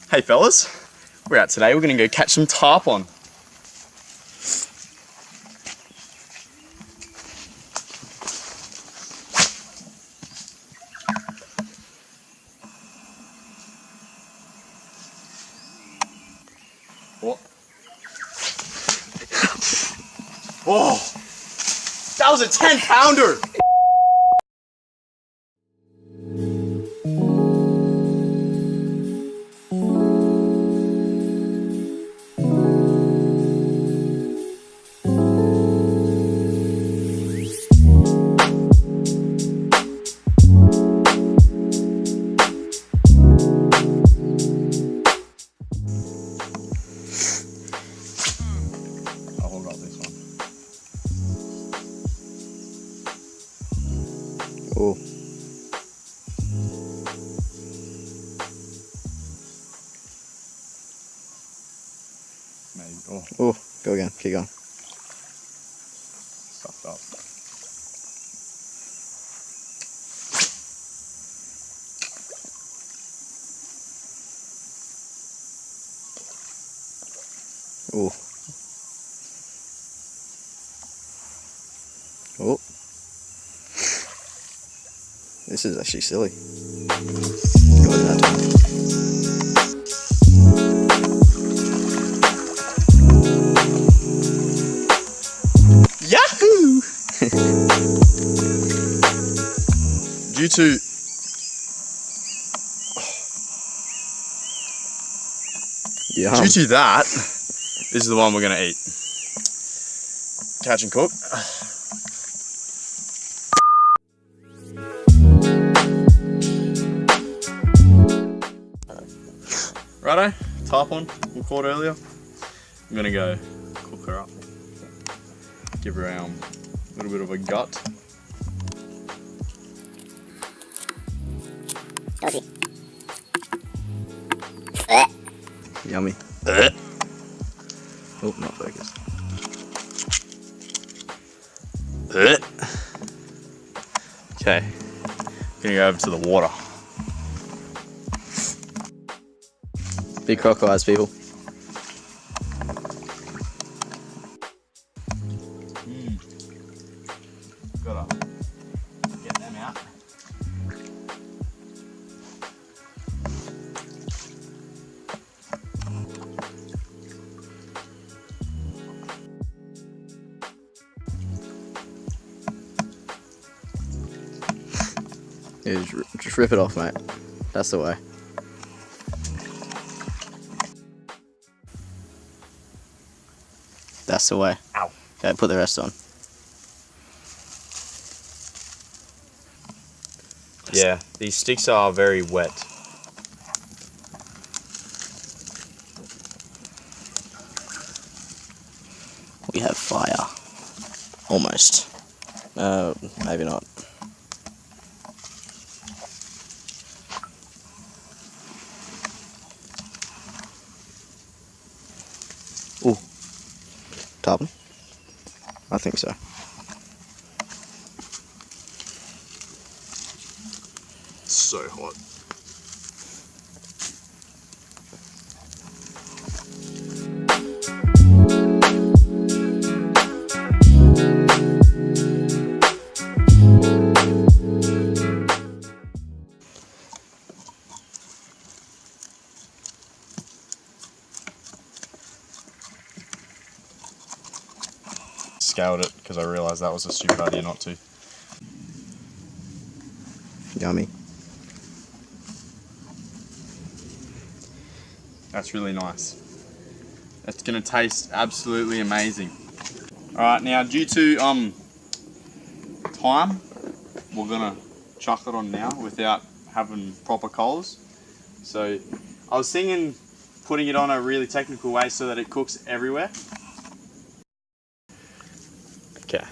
Hey fellas, we're out today. We're going to go catch some tarpon. What? Oh, that was a 10-pounder! I'll hold up this one. Oh. Maybe. Oh, go again. Keep going. Stuffed up. Oh. Oh. This is actually silly. Go with that time. Yahoo! Due to that, this is the one we're gonna eat. Catch and cook. Righto, tarpon we caught earlier. I'm gonna go cook her up. Give her a little bit of a gut. Yummy. Oh, not focused. Okay, gonna go over to the water. Big crocodiles, people. Gotta get them out. Yeah, just rip it off, mate. That's the way. That's the way. Ow. Okay, put the rest on. Yeah, these sticks are very wet. We have fire. Almost. Maybe not. Ooh. Tarpon? I think so. It's so hot. Scaled it because I realised that was a stupid idea not to. Yummy. That's really nice. It's gonna taste absolutely amazing. Alright, now due to time, we're gonna chuck it on now without having proper coals. So I was thinking putting it on a really technical way so that it cooks everywhere. Okay.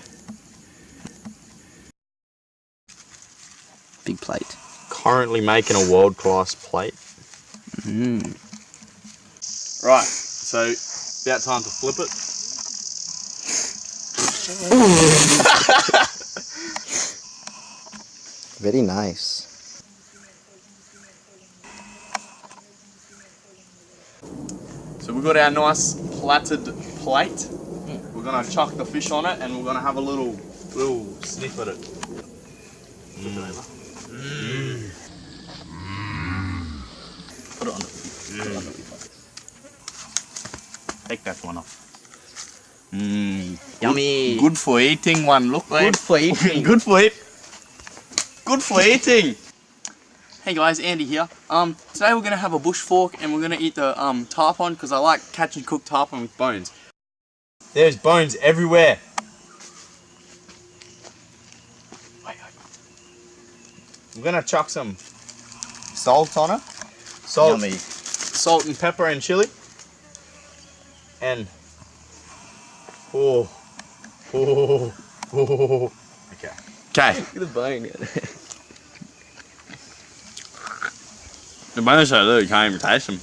Big plate. Currently making a world-class plate. Right, so about time to flip it. Very nice. So we've got our nice platted plate. We're gonna chuck the fish on it, and we're gonna have a little sniff at it. Put it on the Take that one off. Yummy. Good for eating one. Look, mate. Good for eating. Good for eating. Hey guys, Andy here. Today we're gonna have a bush fork and we're gonna eat the tarpon because I like catch and cook tarpon with bones. There's bones everywhere. Wait. I'm gonna chuck some salt on it. Yummy. Salt and pepper and chili. And okay. Look at the bone. The bones are little, you can't even taste them.